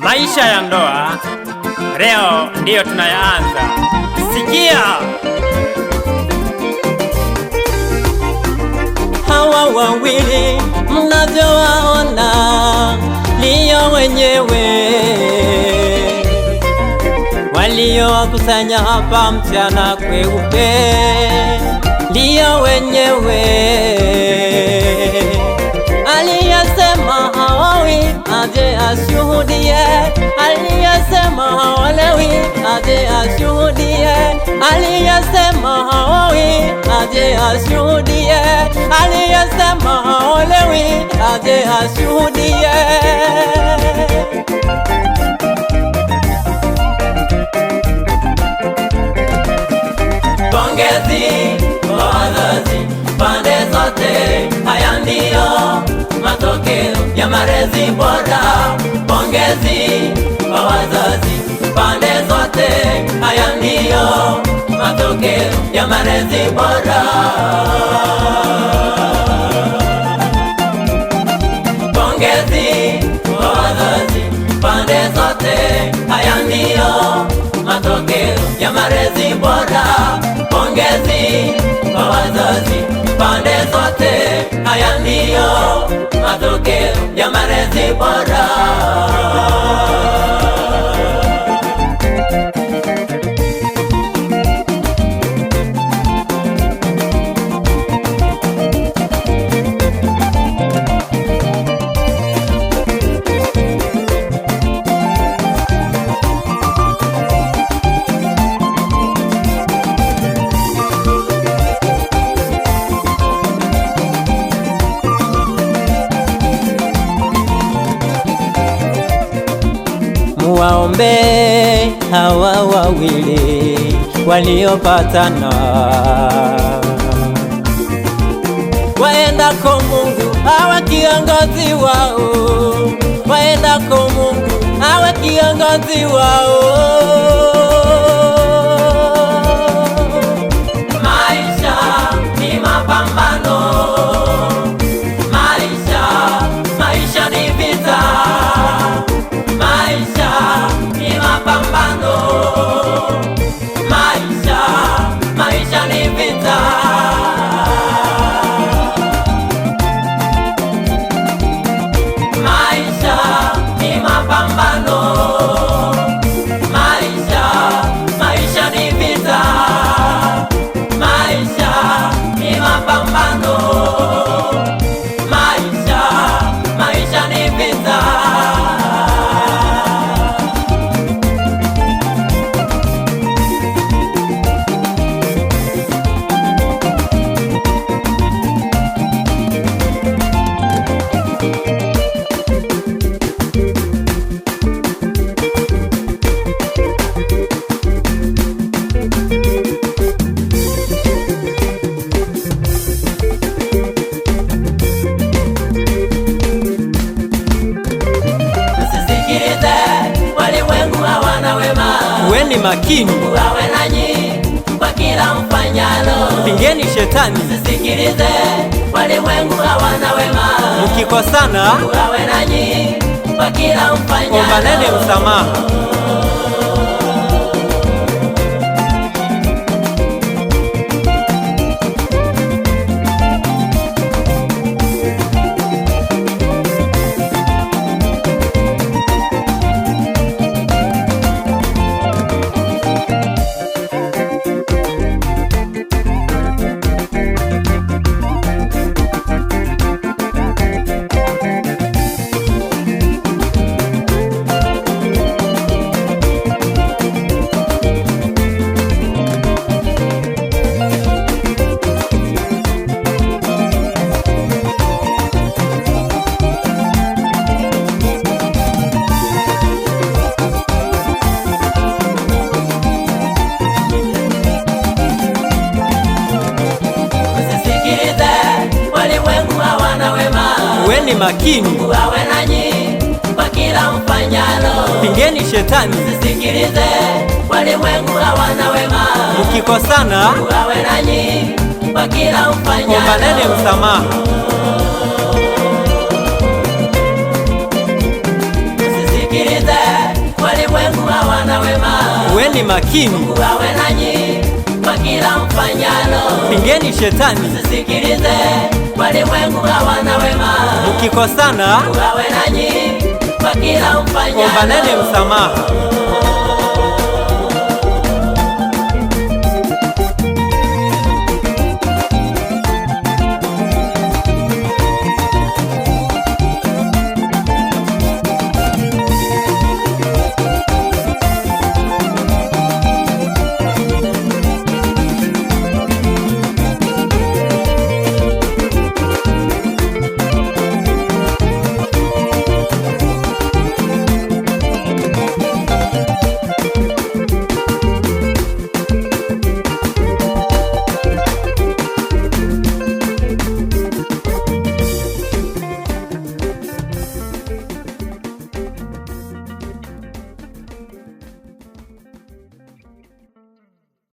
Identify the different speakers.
Speaker 1: Maisha ya ndoa leo ndiyo tunayaanza. Sikia
Speaker 2: hawa wawili mnavyowaona ndio wenyewe waliowakusanya hapa mchana kweupe, ndio wenyewe. Aliyesema hawawi aje ashuhudie, aliyesema haolewi aje ashuhudie, aliyesema hawawi aje ashuhudie, aliyesema haolewi aje ashuhudie.
Speaker 3: Pongezi kwa wazazi pande zote, haya ndiyo matokeo ya malezi bora. Pongezi kwa wazazi pande zote, haya ndiyo matokeo ya malezi bora. Pongezi kwa wazazi pande zote, haya ndiyo matokeo ya malezi bora. Pongezi kwa wazazi pande zote, haya ndiyo matokeo ya malezi bora.
Speaker 2: Muwaombe hawa wawili waliopatana, waendako Mungu awe kiongozi wao, waendako Mungu awe kiongozi wao.
Speaker 3: Maisha ni mapambano, maisha ni vita, maisha ni mapambano, maisha ni vita. Maisha ni mapambano, maisha ni vita, maisha ni mapambano, maisha ni vita.
Speaker 2: Kuweni makini,
Speaker 3: awe nanyi kwa kila mfanyalo.
Speaker 2: pingeni shetani,
Speaker 3: msisikilize walimwengu hawana wema.
Speaker 2: mkikosana
Speaker 3: awe nanyi kwa kila mfanyalo.
Speaker 2: ombaneni msamaha. Kuweni makini,
Speaker 3: awe nanyi kwa kila mfanyalo.
Speaker 2: pingeni shetani,
Speaker 3: msisikilize walimwengu hawana wema.
Speaker 2: mkikosana
Speaker 3: awe nanyi kwa kila mfanyalo.
Speaker 2: ombaneni msamaha.
Speaker 3: msisikilize
Speaker 2: Kuweni makini,
Speaker 3: Mungu awe nanyi kwa kila mfanyalo.
Speaker 2: pingeni shetani.
Speaker 3: Msisikilize walimwengu hawana wema.
Speaker 2: Mkikosana,
Speaker 3: Mungu awe nanyi kwa kila mfanyalo.
Speaker 2: ombaneni msamaha.